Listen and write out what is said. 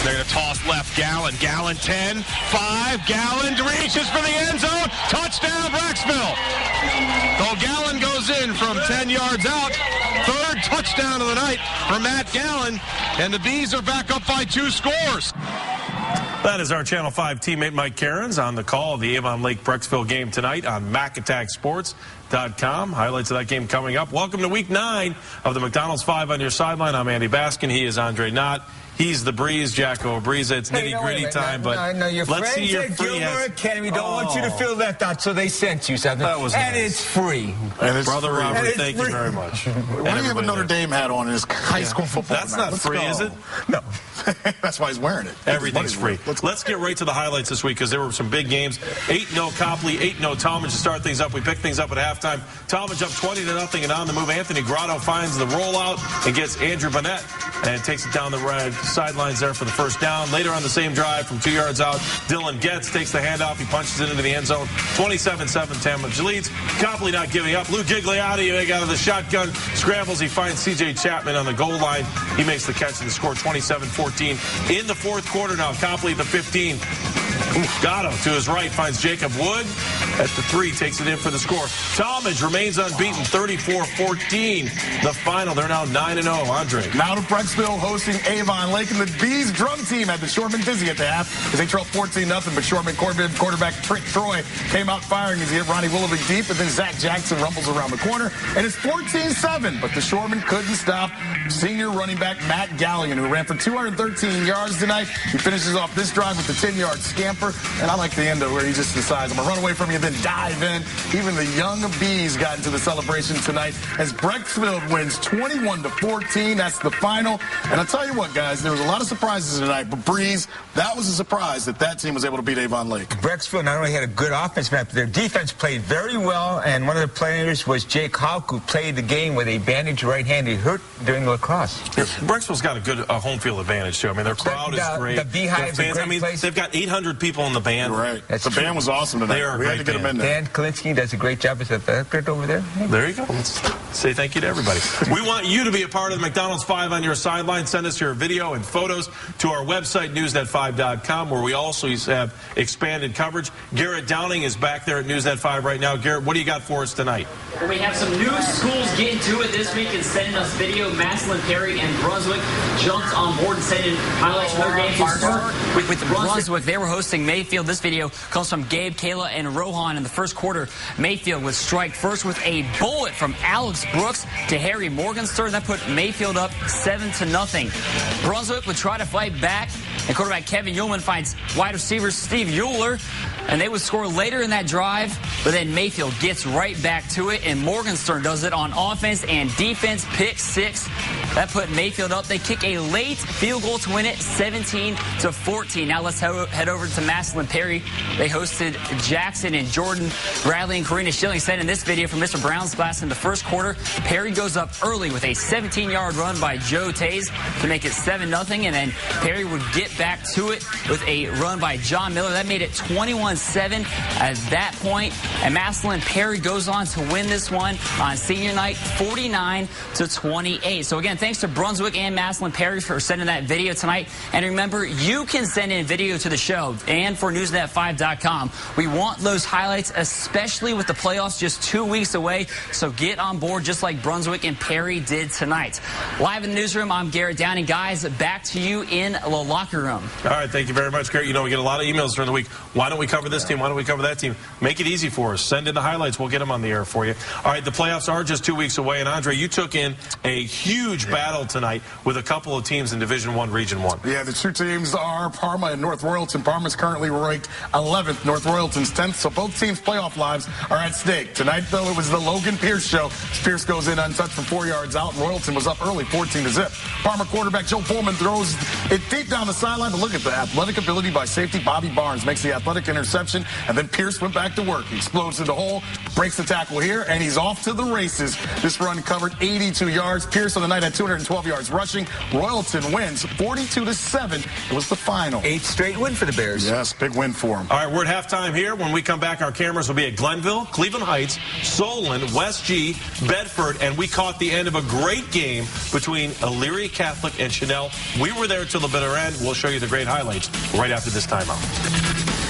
They're going to toss left. Gallen. Gallen 10, 5. Gallen reaches for the end zone. Touchdown, Brecksville. So Gallen goes in from 10 yards out. Third touchdown of the night for Matt Gallen. And the Bees are back up by 2 scores. That is our Channel 5 teammate Mike Cairns on the call of the Avon Lake Brecksville game tonight on MacAttackSports.com. Highlights of that game coming up. Welcome to Week 9 of the McDonald's 5 on your sideline. I'm Andy Baskin. He is Andre Knott. He's the Breeze, Jacko Breeze. It's nitty-gritty time, but no, your let's see your free Gilmore Academy don't want you to feel left out, so they sent you something. That was and nice. It's free. And it's Brother free. Robert, thank you very much. Why do you have a Notre Dame hat on in his high school football? That's not free, is it? No. That's why he's wearing it. Everything's free. Let's get right to the highlights this week because there were some big games. 8-0 Copley, 8-0 Talmadge to start things up. We picked things up at halftime. Talmadge up 20-0 and on the move. Anthony Grotto finds the rollout and gets Andrew Burnett and takes it down the right sidelines there for the first down. Later on the same drive from 2 yards out, Dylan Getz takes the handoff. He punches it into the end zone. 27-7 Talmadge leads. Copley not giving up. Lou Gigliotti out of the shotgun. Scrambles. He finds C.J. Chapman on the goal line. He makes the catch and the score 27-14. In the fourth quarter now, Copley at the 15. Gatto to his right finds Jacob Wood at the 3, takes it in for the score. Talmadge remains unbeaten, 34-14. The final, they're now 9-0. Andre. Now to Brecksville hosting Avon Lake, and the Bees drum team had the Shortman dizzy at the half as they trailed 14-0, but Shortman quarterback Trick Troy came out firing as he hit Ronnie Willoughby deep, and then Zach Jackson rumbles around the corner, and it's 14-7, but the Shortman couldn't stop senior running back Matt Gallion, who ran for 213 yards tonight. He finishes off this drive with the 10-yard scamper, and I like the end of where he just decides, I'm going to run away from you and then dive in. Even the young Bees got into the celebration tonight as Brecksville wins 21-14. That's the final. And I'll tell you what, guys, there was a lot of surprises tonight, but Breeze, that was a surprise that team was able to beat Avon Lake. Brecksville not only had a good offense, but their defense played very well, and one of the players was Jake Hawk, who played the game with a bandaged right hand. He hurt during the lacrosse. Brecksville's got a good home field advantage, too. I mean, their crowd is great. The Beehive's a great place. They've got 800 people in the band. Right. The band was awesome tonight. We had to get them in there. Dan Kalinsky does a great job as a director over there. There you go. Let's say thank you to everybody. We want you to be a part of the McDonald's 5 on your sideline. Send us your video and photos to our website, newsnet5.com, where we also have expanded coverage. Garrett Downing is back there at Newsnet 5 right now. Garrett, what do you got for us tonight? Well, we have some new schools getting to it this week and sending us video. Massillon, Perry, and Brunswick jumped on board and sending highlights from their game to start with Brunswick. They were hosting Mayfield. This video comes from Gabe, Kayla, and Rohan in the first quarter. Mayfield would strike first with a bullet from Alex Brooks to Harry Morgenstern. That put Mayfield up 7-0. Brunswick would try to fight back, and quarterback Kevin Ullman finds wide receiver Steve Euler, and they would score later in that drive, but then Mayfield gets right back to it, and Morgenstern does it on offense and defense, pick 6. That put Mayfield up. They kick a late field goal to win it, 17-14. Now let's head over to Massillon Perry. They hosted Jackson and Jordan Bradley and Karina Schilling sent in this video from Mr. Brown's class in the first quarter. Perry goes up early with a 17-yard run by Joe Tays to make it 7-0, and then Perry would get back to it with a run by John Miller. That made it 21-7 at that point, and Massillon Perry goes on to win this one on senior night, 49-28. So again, thanks to Brunswick and Massillon Perry for sending that video tonight. And remember, you can send in video to the show and for Newsnet5.com. We want those highlights, especially with the playoffs just 2 weeks away. So get on board just like Brunswick and Perry did tonight. Live in the newsroom, I'm Garrett Downing. Guys, back to you in the locker room. All right, thank you very much, Garrett. You know, we get a lot of emails during the week. Why don't we cover this team? Why don't we cover that team? Make it easy for us. Send in the highlights. We'll get them on the air for you. All right, the playoffs are just 2 weeks away. And, Andre, you took in a huge battle tonight with a couple of teams in Division I, Region 1. Yeah, the two teams are Parma and North Royalton. Parma's currently ranked 11th. North Royalton's 10th. So both teams' playoff lives are at stake. Tonight, though, it was the Logan Pierce show. Pierce goes in untouched from 4 yards out. Royalton was up early, 14-0. Parma quarterback Joe Pullman throws it deep down the sideline. But look at the athletic ability by safety Bobby Barnes. Makes the athletic interception. And then Pierce went back to work. He explodes through the hole. breaks the tackle here, and he's off to the races. This run covered 82 yards. Pierce on the night had 212 yards rushing. Royalton wins 42-7. It was the final. 8th straight win for the Bears. Yes, big win for him. All right, we're at halftime here. When we come back, our cameras will be at Glenville, Cleveland Heights, Solon, West G, Bedford, and we caught the end of a great game between Elyria Catholic and Chanel. We were there till the bitter end. We'll show you the great highlights right after this timeout.